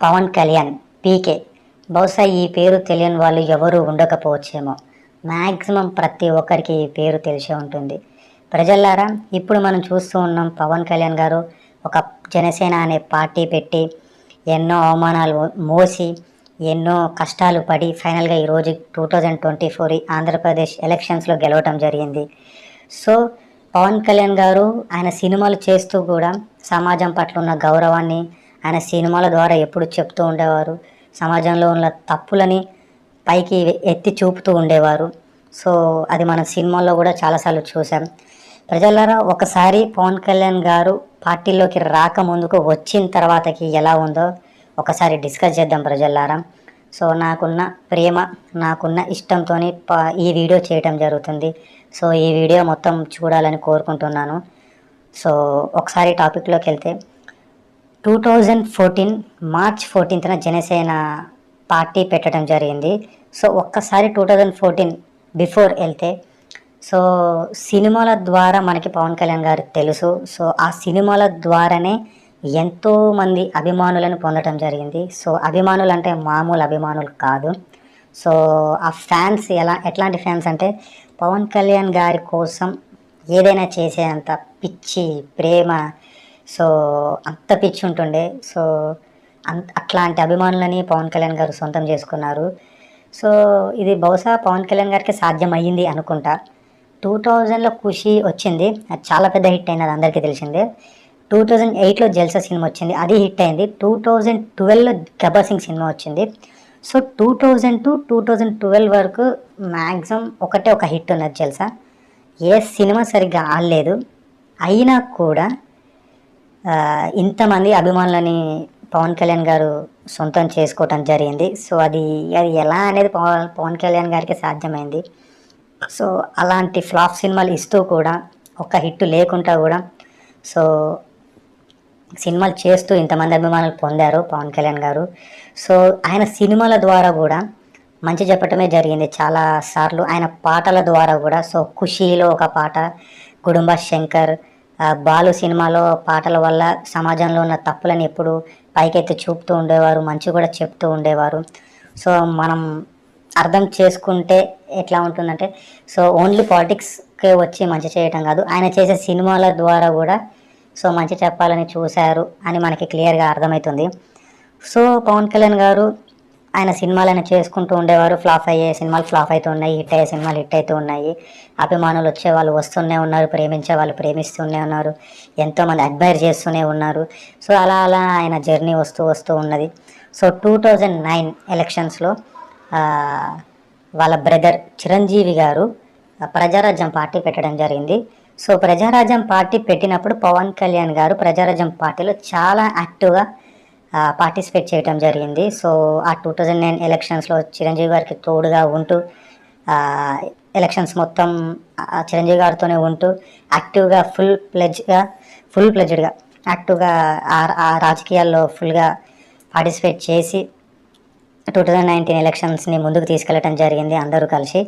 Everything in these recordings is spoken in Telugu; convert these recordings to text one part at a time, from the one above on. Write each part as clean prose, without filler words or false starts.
పవన్ కళ్యాణ్ పీకే. బహుశా ఈ పేరు తెలియని వాళ్ళు ఎవరు ఉండకపోవచ్చేమో. మ్యాక్సిమం ప్రతి ఒక్కరికి ఈ పేరు తెలిసే ఉంటుంది. ప్రజల్లారా, ఇప్పుడు మనం చూస్తూ ఉన్నాం పవన్ కళ్యాణ్ గారు ఒక జనసేన అనే పార్టీ పెట్టి ఎన్నో అవమానాలు మోసి ఎన్నో కష్టాలు పడి ఫైనల్గా ఈరోజు 2024 ఆంధ్రప్రదేశ్ ఎలక్షన్స్లో గెలవటం జరిగింది. సో పవన్ కళ్యాణ్ గారు ఆయన సినిమాలు చేస్తూ కూడా సమాజం పట్ల ఉన్న గౌరవాన్ని ఆయన సినిమాల ద్వారా ఎప్పుడు చెప్తూ ఉండేవారు. సమాజంలో ఉన్న తప్పులని పైకి ఎత్తి చూపుతూ ఉండేవారు. సో అది మన సినిమాల్లో కూడా చాలాసార్లు చూసాం. ప్రజలారా, ఒకసారి పవన్ కళ్యాణ్ గారు పార్టీలోకి రాకముందుకు వచ్చిన తర్వాతకి ఎలా ఉందో ఒకసారి డిస్కస్ చేద్దాం ప్రజలారా. సో నాకున్న ప్రేమ, నాకున్న ఇష్టంతో ఈ వీడియో చేయటం జరుగుతుంది. సో ఈ వీడియో మొత్తం చూడాలని కోరుకుంటున్నాను. సో ఒకసారి టాపిక్లోకి వెళ్తే 2014 మార్చ్ 14న జనసేన పార్టీ పెట్టడం జరిగింది. సో ఒక్కసారి 2014 బిఫోర్ వెళ్తే, సో సినిమాల ద్వారా మనకి పవన్ కళ్యాణ్ గారు తెలుసు. సో ఆ సినిమాల ద్వారానే ఎంతోమంది అభిమానులను పొందడం జరిగింది. సో అభిమానులు అంటే మామూలు అభిమానులు కాదు. సో ఆ ఫ్యాన్స్ ఎట్లాంటి ఫ్యాన్స్ అంటే పవన్ కళ్యాణ్ గారి కోసం ఏదైనా చేసేంత పిచ్చి ప్రేమ, సో అంత పిచ్చి ఉంటుండే. సో అట్లాంటి అభిమానులని పవన్ కళ్యాణ్ గారు సొంతం చేసుకున్నారు. సో ఇది బహుశా పవన్ కళ్యాణ్ గారికి సాధ్యమయ్యింది అనుకుంటా. 2000లో ఖుషి వచ్చింది, అది చాలా పెద్ద హిట్ అయింది, అది అందరికీ తెలిసిందే. 2008లో జల్సా సినిమా వచ్చింది, అది హిట్ అయింది. 2012లో గబ్బర్ సింగ్ సినిమా వచ్చింది. సో 2000-2012 వరకు మ్యాక్సిమం ఒకటే ఒక హిట్ ఉన్నది జల్సా. ఏ సినిమా సరిగ్గా ఆడలేదు. అయినా కూడా ఇంతమంది అభిమానులని పవన్ కళ్యాణ్ గారు సొంతం చేసుకోవటం జరిగింది. సో అది ఎలా అనేది పవన్ కళ్యాణ్ గారికి సాధ్యమైంది. సో అలాంటి ఫ్లాప్ సినిమాలు ఇస్తూ కూడా, ఒక హిట్ లేకుండా కూడా, సో సినిమాలు చేస్తూ ఇంతమంది అభిమానులు పొందారు పవన్ కళ్యాణ్ గారు. సో ఆయన సినిమాల ద్వారా కూడా మంచి చెప్పటమే జరిగింది చాలా సార్లు. ఆయన పాటల ద్వారా కూడా, సో ఖుషీలో ఒక పాట, కుటుంబ శంకర్, బాలు సినిమాలో పాటల వల్ల సమాజంలో ఉన్న తప్పులను ఎప్పుడు పైకెత్తి చూపుతూ ఉండేవారు, మంచి కూడా చెప్తూ ఉండేవారు. సో మనం అర్థం చేసుకుంటే ఎట్లా ఉంటుందంటే, సో ఓన్లీ పాలిటిక్స్కే వచ్చి మంచి చేయటం కాదు, ఆయన చేసే సినిమాల ద్వారా కూడా సో మంచి చెప్పాలని చూశారు అని మనకి క్లియర్గా అర్థమవుతుంది. సో పవన్ కళ్యాణ్ గారు ఆయన సినిమాలను చేసుకుంటూ ఉండేవారు. ఫ్లాప్ అయ్యే సినిమాలు ఫ్లాప్ అవుతూ ఉన్నాయి, హిట్ అయ్యే సినిమాలు హిట్ అవుతూ ఉన్నాయి. అభిమానులు వచ్చే వాళ్ళు వస్తూనే ఉన్నారు, ప్రేమించే వాళ్ళు ప్రేమిస్తూనే ఉన్నారు, ఎంతోమంది అడ్మైర్ చేస్తూనే ఉన్నారు. సో అలా అలా ఆయన జర్నీ వస్తూ ఉన్నది. సో 2009 ఎలక్షన్స్లో వాళ్ళ బ్రదర్ చిరంజీవి గారు ప్రజారాజ్యం పార్టీ పెట్టడం జరిగింది. సో ప్రజారాజ్యం పార్టీ పెట్టినప్పుడు పవన్ కళ్యాణ్ గారు ప్రజారాజ్యం పార్టీలో చాలా యాక్టివ్గా పార్టిసిపేట్ చేయడం జరిగింది. సో ఆ 2009 ఎలక్షన్స్లో చిరంజీవి గారికి తోడుగా ఉంటూ ఎలక్షన్స్ మొత్తం చిరంజీవి గారితోనే ఉంటూ యాక్టివ్గా ఫుల్ ప్లెడ్జ్డ్గా యాక్టివ్గా ఆ రాజకీయాల్లో ఫుల్గా పార్టిసిపేట్ చేసి 2019 ఎలక్షన్స్ని ముందుకు తీసుకెళ్ళటం జరిగింది అందరూ కలిసి.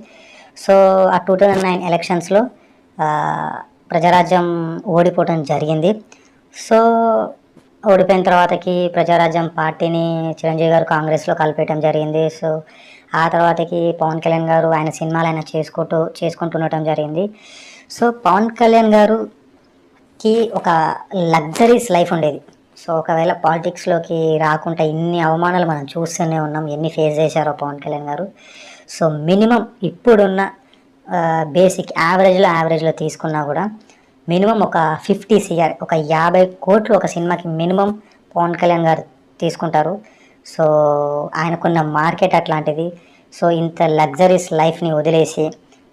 సో ఆ 2009 ఎలక్షన్స్లో ప్రజారాజ్యం ఓడిపోవడం జరిగింది. సో ఓడిపోయిన తర్వాతకి ప్రజారాజ్యం పార్టీని చిరంజీవి గారు కాంగ్రెస్లో కలిపేయడం జరిగింది. సో ఆ తర్వాతకి పవన్ కళ్యాణ్ గారు ఆయన సినిమాలు ఆయన చేసుకుంటుండటం జరిగింది. సో పవన్ కళ్యాణ్ గారుకి ఒక లగ్జరీస్ లైఫ్ ఉండేది. సో ఒకవేళ పాలిటిక్స్లోకి రాకుండా ఇన్ని అవమానాలు మనం చూస్తూనే ఉన్నాం, ఎన్ని ఫేస్ చేశారో పవన్ కళ్యాణ్ గారు. సో మినిమం ఇప్పుడున్న బేసిక్ యావరేజ్లో తీసుకున్నా కూడా మినిమం ఒక 50 CR, ఒక 50 కోట్లు ఒక సినిమాకి మినిమం పవన్ కళ్యాణ్ గారు తీసుకుంటారు. సో ఆయనకున్న మార్కెట్ అట్లాంటిది. సో ఇంత లగ్జరీస్ లైఫ్ని వదిలేసి,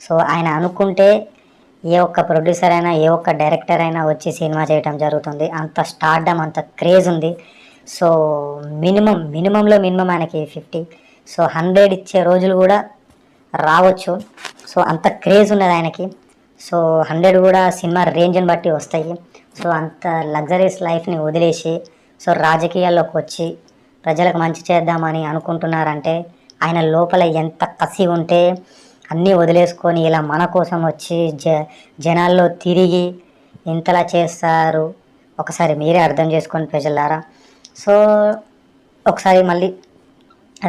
సో ఆయన అనుకుంటే ఏ ఒక్క ప్రొడ్యూసర్ అయినా ఏ ఒక్క డైరెక్టర్ అయినా వచ్చి సినిమా చేయటం జరుగుతుంది. అంత స్టార్డమ్, అంత క్రేజ్ ఉంది. సో మినిమంలో మినిమం ఆయనకి 50, సో 100 ఇచ్చే రోజులు కూడా రావచ్చు. సో అంత క్రేజ్ ఉన్నది ఆయనకి. సో 100 కూడా సినిమా రేంజ్ని బట్టి వస్తాయి. సో అంత లగ్జరీస్ లైఫ్ని వదిలేసి సో రాజకీయాల్లోకి వచ్చి ప్రజలకు మంచి చేద్దామని అనుకుంటున్నారంటే ఆయన లోపల ఎంత కసి ఉంటే అన్నీ వదిలేసుకొని ఇలా మన కోసం వచ్చి జనాల్లో తిరిగి ఇంతలా చేస్తారు. ఒకసారి మీరే అర్థం చేసుకోండి ప్రజలారా. సో ఒకసారి మళ్ళీ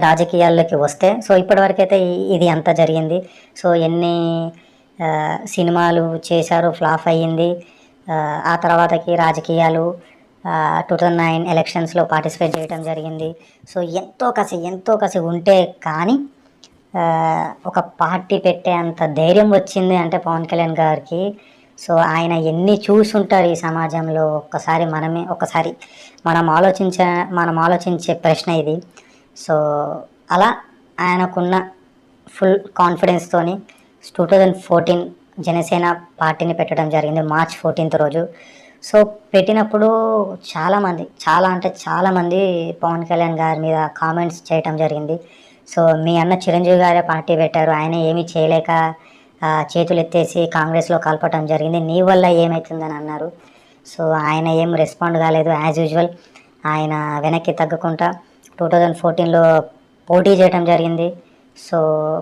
రాజకీయాల్లోకి వస్తే, సో ఇప్పటివరకు అయితే ఇది అంతా జరిగింది. సో ఎన్ని సినిమాలు చేశారు, ఫ్లాప్ అయ్యింది. ఆ తర్వాతకి రాజకీయాలు 2009 ఎలక్షన్స్లో పార్టిసిపేట్ చేయడం జరిగింది. సో ఎంతో కసి ఉంటే కానీ ఒక పార్టీ పెట్టే అంత ధైర్యం వచ్చింది అంటే పవన్ కళ్యాణ్ గారికి. సో ఆయన ఎన్ని చూసుంటారు ఈ సమాజంలో, ఒకసారి మనం ఆలోచించే ప్రశ్న ఇది. సో అలా ఆయనకున్న ఫుల్ కాన్ఫిడెన్స్తోని 2014 జనసేన పార్టీని పెట్టడం జరిగింది, March 14th రోజు. సో పెట్టినప్పుడు చాలామంది పవన్ కళ్యాణ్ గారి మీద కామెంట్స్ చేయటం జరిగింది. సో మీ అన్న చిరంజీవి గారే పార్టీ పెట్టారు, ఆయన ఏమీ చేయలేక చేతులు ఎత్తేసి కాంగ్రెస్లో కలపటం జరిగింది, నీ వల్ల ఏమవుతుందని అన్నారు. సో ఆయన ఏం రెస్పాండ్ కాలేదు. యాజ్ యూజువల్ ఆయన వెనక్కి తగ్గకుండా 2014లో పోటీ చేయడం జరిగింది. సో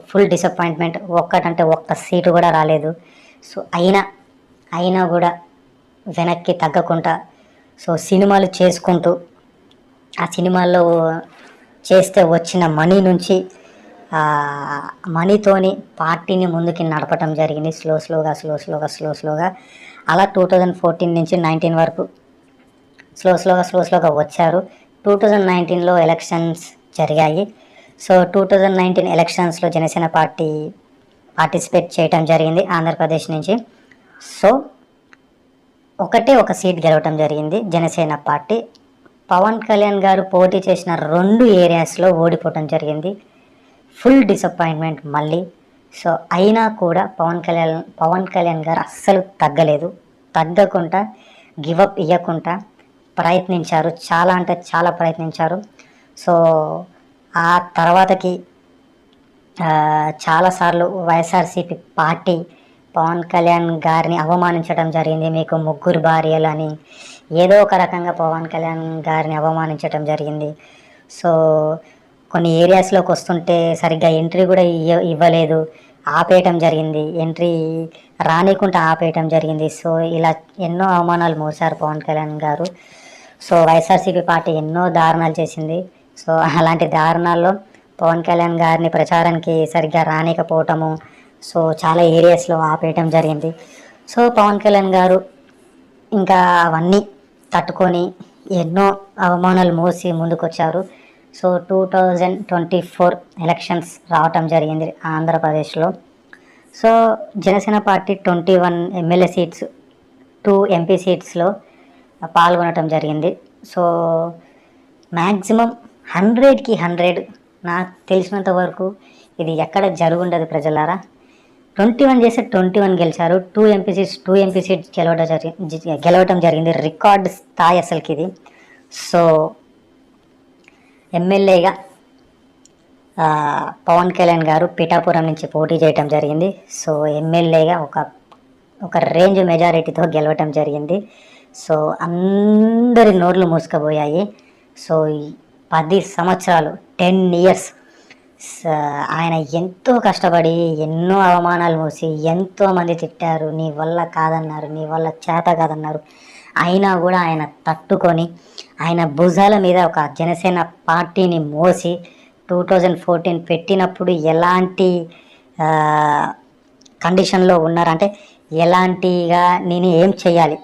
ఫుల్ డిసప్పాయింట్మెంట్, ఒక్క సీటు కూడా రాలేదు. సో అయినా కూడా వెనక్కి తగ్గకుండా సో సినిమాలు చేసుకుంటూ ఆ సినిమాల్లో చేస్తే వచ్చిన మనీ నుంచి మనీతోని పార్టీని ముందుకి నడపటం జరిగింది. స్లోగా అలా 2014 నుంచి 19 వరకు స్లోగా వచ్చారు. 2019లో ఎలక్షన్స్ జరిగాయి. సో 2019 ఎలక్షన్స్లో జనసేన పార్టీ పార్టిసిపేట్ చేయటం జరిగింది ఆంధ్రప్రదేశ్ నుంచి. సో ఒక సీట్ గెలవటం జరిగింది జనసేన పార్టీ. పవన్ కళ్యాణ్ గారు పోటీ చేసిన 2 ఏరియాస్లో ఓడిపోవటం జరిగింది. ఫుల్ డిసప్పాయింట్మెంట్ మళ్ళీ. సో అయినా కూడా పవన్ కళ్యాణ్ గారు అస్సలు తగ్గకుండా గివప్ ఇవ్వకుండా ప్రయత్నించారు, చాలా ప్రయత్నించారు. సో ఆ తర్వాతకి చాలాసార్లు వైఎస్ఆర్సీపీ పార్టీ పవన్ కళ్యాణ్ గారిని అవమానించడం జరిగింది. మీకు 3 భార్యలు అని ఏదో ఒక రకంగా పవన్ కళ్యాణ్ గారిని అవమానించడం జరిగింది. సో కొన్ని ఏరియాస్లోకి వస్తుంటే సరిగ్గా ఎంట్రీ కూడా ఇవ్వలేదు, ఆపేయటం జరిగింది, ఎంట్రీ రానికుంటే ఆపేయటం జరిగింది. సో ఇలా ఎన్నో అవమానాలు మోసారు పవన్ కళ్యాణ్ గారు. సో వైఎస్ఆర్సీపీ పార్టీ ఎన్నో దారుణాలు చేసింది. సో అలాంటి దారుణాల్లో పవన్ కళ్యాణ్ గారిని ప్రచారానికి సరిగ్గా రానికపోవటము, సో చాలా ఏరియాస్లో ఆపేయటం జరిగింది. సో పవన్ కళ్యాణ్ గారు ఇంకా అవన్నీ తట్టుకొని ఎన్నో అవమానాలు మోసి ముందుకొచ్చారు. సో 2024 ఎలక్షన్స్ రావటం జరిగింది ఆంధ్రప్రదేశ్లో. So Janasena party 21 MLA seats, 2 MP సీట్స్లో పాల్గొనటం జరిగింది. సో మ్యాక్సిమం 100కి 100 నాకు తెలిసినంత వరకు ఇది ఎక్కడ జరుగుండదు ప్రజలారా. 21 చేస్తే 21 గెలిచారు. 2 ఎంపీ సీట్స్ గెలవటం జరిగింది. రికార్డ్ స్థాయి అసలుకి ఇది. సో ఎమ్మెల్యేగా పవన్ కళ్యాణ్ గారు పిఠాపురం నుంచి పోటీ చేయటం జరిగింది. సో ఎమ్మెల్యేగా ఒక రేంజ్ మెజారిటీతో గెలవటం జరిగింది. సో అందరి నోర్లు మూసుకుపోయాయి. సో 10 సంవత్సరాలు 10 ఇయర్స్ ఆయన ఎంతో కష్టపడి ఎన్నో అవమానాలు మోసి ఎంతోమంది తిట్టారు, నీ వల్ల కాదన్నారు, నీ వల్ల చేత కాదన్నారు. అయినా కూడా ఆయన తట్టుకొని ఆయన భుజాల మీద ఒక జనసేన పార్టీని మోసి 2014 పెట్టినప్పుడు ఎలాంటి కండిషన్లో ఉన్నారంటే ఎలాంటిగా నేను ఏం చేయాలి,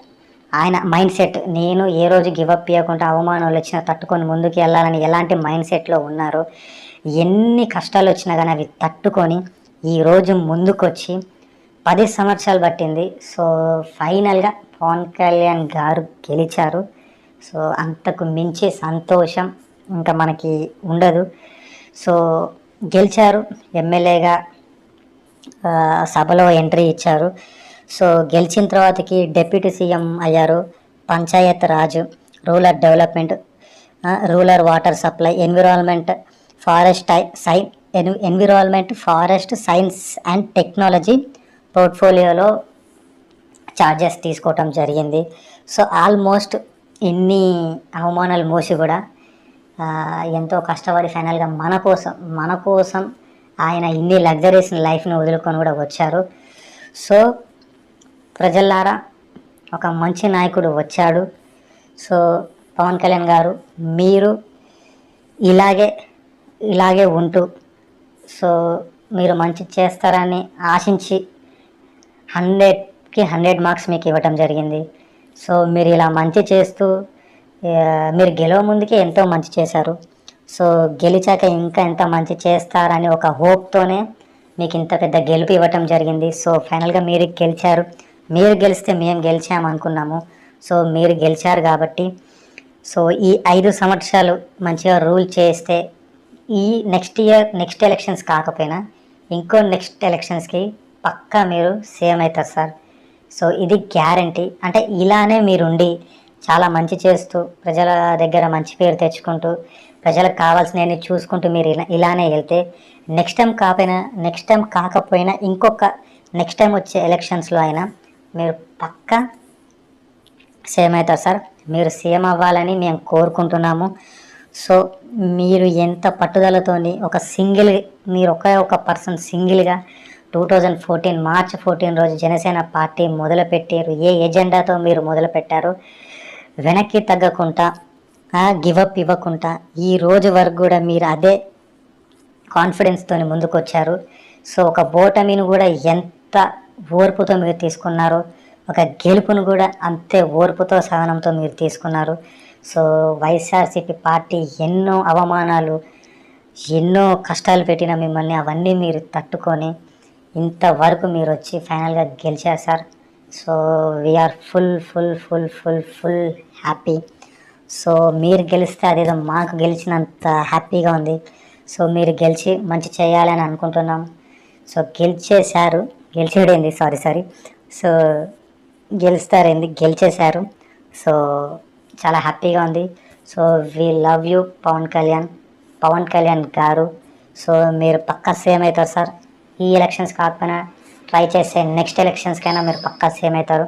ఆయన మైండ్ సెట్, నేను ఏ రోజు గివప్ ఇవ్వకుండా అవమానాలు వచ్చినా తట్టుకొని ముందుకు వెళ్ళాలని ఎలాంటి మైండ్ సెట్లో ఉన్నారో, ఎన్ని కష్టాలు వచ్చినా కానీ అవి తట్టుకొని ఈరోజు ముందుకొచ్చి 10 సంవత్సరాలు పట్టింది. సో ఫైనల్గా పవన్ కళ్యాణ్ గారు గెలిచారు. సో అంతకు మించి సంతోషం ఇంకా మనకి ఉండదు. సో గెలిచారు, ఎమ్మెల్యేగా సభలో ఎంట్రీ ఇచ్చారు. సో గెలిచిన తర్వాతకి డిప్యూటీ సీఎం అయ్యారు. Panchayat raj, rural development, rural water supply, environment, forest science and technology పోర్ట్ఫోలియోలో ఛార్జెస్ తీసుకోవటం జరిగింది. సో ఆల్మోస్ట్ ఇన్ని అవమానాలు మోసి కూడా ఎంతో కష్టపడి ఫైనల్గా మన కోసం ఆయన ఇన్ని లగ్జరీస్ లైఫ్ని వదులుకొని కూడా వచ్చారు. సో ప్రజల్లారా, ఒక మంచి నాయకుడు వచ్చాడు. సో పవన్ కళ్యాణ్ గారు, మీరు ఇలాగే ఇలాగే ఉంటూ సో మీరు మంచి చేస్తారని ఆశించి 100కి 100 మార్క్స్ మీకు ఇవ్వటం జరిగింది. సో మీరు ఇలా మంచి చేస్తూ మీరు గెలవ ముందుకే ఎంతో మంచి చేశారు. సో గెలిచాక ఇంకా ఎంత మంచి చేస్తారని ఒక హోప్తోనే మీకు ఇంత పెద్ద గెలుపు ఇవ్వటం జరిగింది. సో ఫైనల్గా మీరు గెలిచారు. మీరు గెలిస్తే మేము గెలిచాము అనుకున్నాము. సో మీరు గెలిచారు కాబట్టి సో ఈ 5 సంవత్సరాలు మంచిగా రూల్ చేస్తే ఈ నెక్స్ట్ ఎలక్షన్స్ కాకపోయినా ఇంకో నెక్స్ట్ ఎలక్షన్స్కి పక్కా మీరు సేమ్ అవుతారు సార్. సో ఇది గ్యారంటీ. అంటే ఇలానే మీరుండి చాలా మంచి చేస్తూ ప్రజల దగ్గర మంచి పేరు తెచ్చుకుంటూ ప్రజలకు కావాల్సినవన్నీ చూసుకుంటూ మీరు ఇలానే వెళ్తే నెక్స్ట్ టైం కాకపోయినా ఇంకొక నెక్స్ట్ టైం వచ్చే ఎలక్షన్స్లో అయినా మీరు పక్కా సేమ్ అవుతారు సార్. మీరు సేమ్ అవ్వాలని మేము కోరుకుంటున్నాము. సో మీరు ఎంత పట్టుదలతోని మీరు ఒక పర్సన్ సింగిల్గా 2014 మార్చ్ 14 రోజు జనసేన పార్టీ మొదలుపెట్టారు. ఏ ఎజెండాతో మీరు మొదలుపెట్టారో వెనక్కి తగ్గకుండా గివప్ ఇవ్వకుండా ఈ రోజు వరకు కూడా మీరు అదే కాన్ఫిడెన్స్తో ముందుకు వచ్చారు. సో ఒక ఓటమిని కూడా ఎంత ఓర్పుతో మీరు తీసుకున్నారో ఒక గెలుపును కూడా అంతే ఓర్పుతో సహనంతో మీరు తీసుకున్నారు. సో వైఎస్ఆర్సీపీ పార్టీ ఎన్నో అవమానాలు ఎన్నో కష్టాలు పెట్టిన మిమ్మల్ని అవన్నీ మీరు తట్టుకొని ఇంతవరకు మీరు వచ్చి ఫైనల్గా గెలిచారు sir. So we're full happy. So మీరు గెలిస్తే అదేదో మాకు గెలిచినంత హ్యాపీగా ఉంది. సో మీరు గెలిచి మంచి చేయాలని అనుకుంటున్నాం. సో సారీ సో గెలిచేశారు. సో చాలా హ్యాపీగా ఉంది. So we love you Pavan Kalyan గారు. సో మీరు పక్కా సేమ్ అవుతారు సార్. ఈ ఎలక్షన్స్ కాకపోయినా ట్రై చేసే నెక్స్ట్ ఎలక్షన్స్కైనా మీరు పక్కా సేమ్ అవుతారు.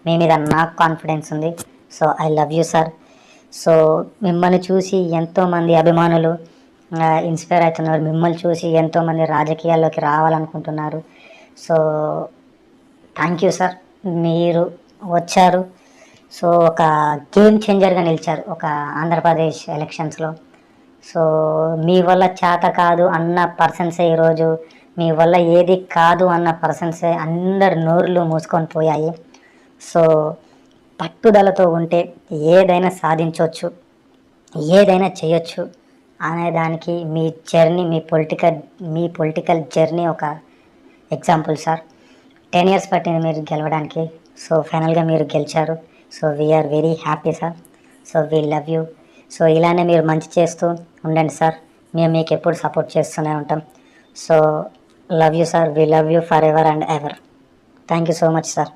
మీ మీద నాకు కాన్ఫిడెన్స్ ఉంది. So I love you sir. So మిమ్మల్ని చూసి ఎంతోమంది అభిమానులు ఇన్స్పైర్ అవుతున్నారు. మిమ్మల్ని చూసి ఎంతోమంది రాజకీయాల్లోకి రావాలనుకుంటున్నారు. So thank you sir. మీరు వచ్చారు. సో ఒక గేమ్ చేంజర్గా నిలిచారు ఒక ఆంధ్రప్రదేశ్ ఎలక్షన్స్లో. సో మీ వల్ల చేత కాదు అన్న పర్సన్సే ఈరోజు మీ వల్ల ఏది కాదు అన్న పర్సన్సే అందరు నోర్లు మూసుకొని పోయాయి. సో పట్టుదలతో ఉంటే ఏదైనా సాధించవచ్చు, ఏదైనా చేయొచ్చు అనేదానికి మీ పొలిటికల్ జర్నీ ఒక ఎగ్జాంపుల్ సార్. 10 years పట్టింది మీరు గెలవడానికి. సో ఫైనల్గా మీరు గెలిచారు. So we're very happy sir. So we love you. So ఇలానే మీరు మంచి చేస్తూ ఉండండి సార్. మేము మీకు ఎప్పుడు సపోర్ట్ చేస్తూనే ఉంటాం. So love you sir. We love you for ever and ever. Thank you so much sir.